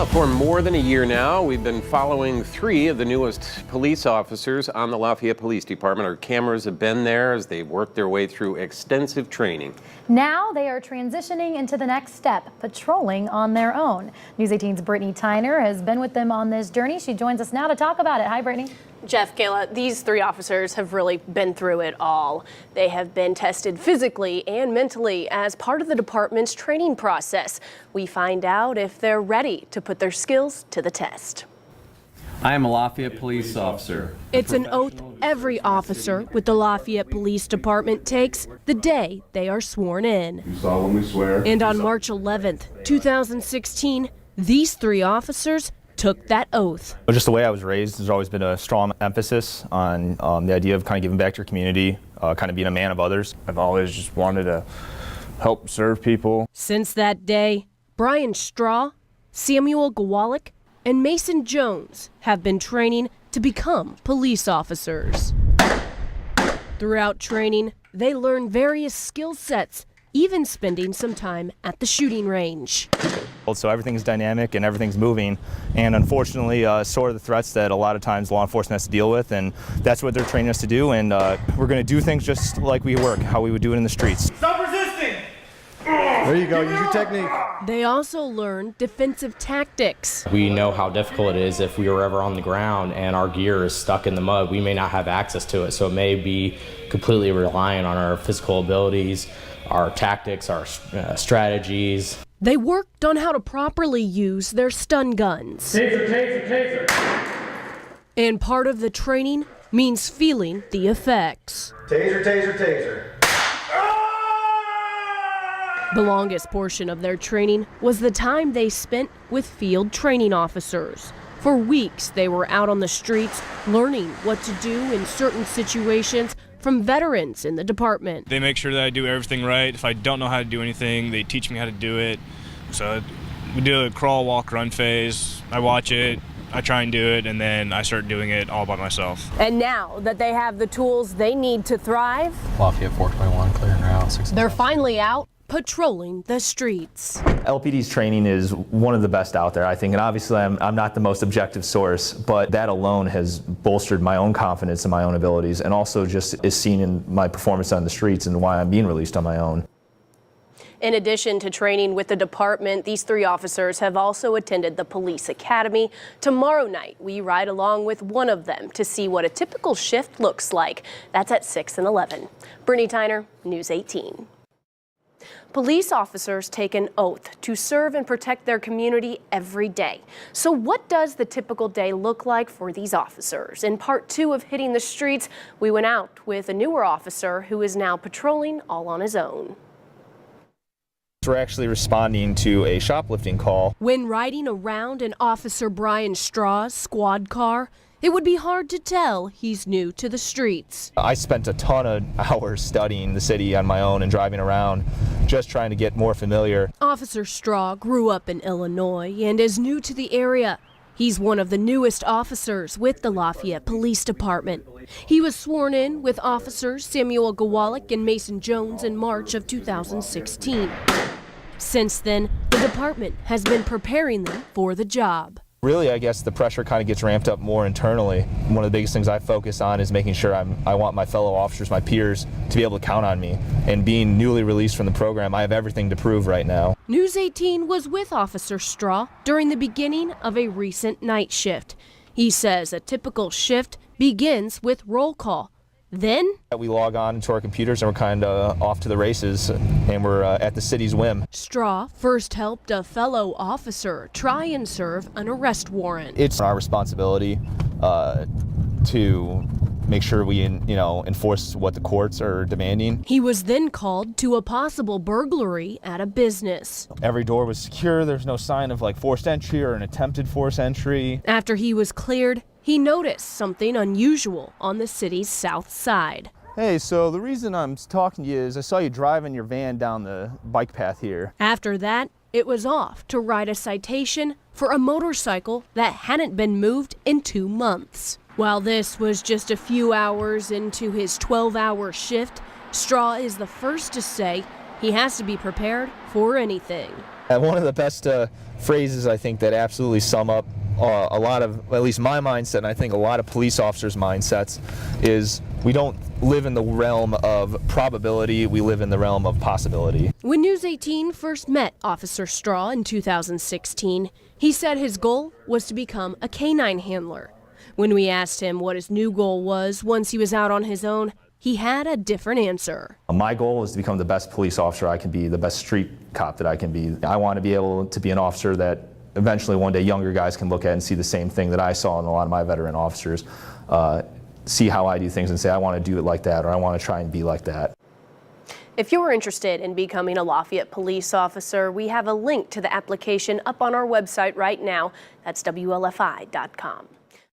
For more than a year now, we've been following 3 of the newest police officers on the Lafayette Police Department. Our cameras have been there as they work their way through extensive training. Now they are transitioning into the next step, patrolling on their own. News 18's Brittany Tyner has been with them on this journey. She joins us now to talk about it. Hi, Brittany. Jeff, Kayla, these 3 officers have really been through it all. They have been tested physically and mentally as part of the department's training process. We find out if they're ready to put their skills to the test. I am a Lafayette police officer. It's an oath every officer with the Lafayette Police Department takes the day they are sworn in. You solemnly swear. And on March 11th, 2016, these 3 officers took that oath. Just the way I was raised, there's always been a strong emphasis on the idea of kind of giving back to your community, kind of being a man of others. I've always just wanted to help serve people. Since that day, Brian Straw, Samuel Gawalik, and Mason Jones have been training to become police officers. Throughout training, they learn various skill sets, even spending some time at the shooting range. So everything's dynamic and everything's moving, and unfortunately sort of the threats that a lot of times law enforcement has to deal with, and that's what they're training us to do, and we're going to do things just like we work, how we would do it in the streets. Stop resisting! There you go, use your technique. They also learn defensive tactics. We know how difficult it is if we were ever on the ground and our gear is stuck in the mud. We may not have access to it, so it may be completely reliant on our physical abilities, our tactics, our strategies. They worked on how to properly use their stun guns. Taser, taser, taser. And part of the training means feeling the effects. Taser, taser, taser. The longest portion of their training was the time they spent with field training officers. For weeks, they were out on the streets learning what to do in certain situations from veterans in the department. They make sure that I do everything right. If I don't know how to do anything, they teach me how to do it. So we do a crawl, walk, run phase. I watch it, I try and do it, and then I start doing it all by myself. And now that they have the tools they need to thrive, Lafayette 421 clearing route 6. They're finally out patrolling the streets. LPD's training is one of the best out there, I think, and obviously I'm not the most objective source, but that alone has bolstered my own confidence in my own abilities, and also just is seen in my performance on the streets and why I'm being released on my own. In addition to training with the department, these 3 officers have also attended the police academy. Tomorrow night, we ride along with one of them to see what a typical shift looks like. That's at 6 and 11. Brittany Tyner, News 18. Police officers take an oath to serve and protect their community every day. So what does the typical day look like for these officers? In part 2 of Hitting the Streets, we went out with a newer officer who is now patrolling all on his own. We're actually responding to a shoplifting call. When riding around in Officer Brian Straw's squad car, it would be hard to tell he's new to the streets. I spent a ton of hours studying the city on my own and driving around, just trying to get more familiar. Officer Straw grew up in Illinois and is new to the area. He's one of the newest officers with the Lafayette Police Department. He was sworn in with officers Samuel Gawalik and Mason Jones in March of 2016. Since then, the department has been preparing them for the job. Really, I guess the pressure kind of gets ramped up more internally. One of the biggest things I focus on is making sure I want my fellow officers, my peers, to be able to count on me. And being newly released from the program, I have everything to prove right now. News 18 was with Officer Straw during the beginning of a recent night shift. He says a typical shift begins with roll call. Then we log on into our computers and we're kind of off to the races, and we're at the city's whim. Straw first helped a fellow officer try and serve an arrest warrant. It's our responsibility to make sure we enforce what the courts are demanding. He was then called to a possible burglary at a business. Every door was secure. There's no sign of forced entry or an attempted forced entry. After he was cleared, he noticed something unusual on the city's south side. Hey, so the reason I'm talking to you is I saw you driving your van down the bike path here. After that, it was off to write a citation for a motorcycle that hadn't been moved in 2 months. While this was just a few hours into his 12-hour shift, Straw is the first to say he has to be prepared for anything. And one of the best phrases I think that absolutely sum up a lot of, at least my mindset, and I think a lot of police officers' mindsets, is we don't live in the realm of probability, we live in the realm of possibility. When News 18 first met Officer Straw in 2016, he said his goal was to become a canine handler. When we asked him what his new goal was once he was out on his own, he had a different answer. My goal is to become the best police officer I can be, the best street cop that I can be. I want to be able to be an officer that eventually one day younger guys can look at and see the same thing that I saw in a lot of my veteran officers, see how I do things and say I want to do it like that, or I want to try and be like that. If you're interested in becoming a Lafayette police officer, we have a link to the application up on our website right now. That's WLFI.com.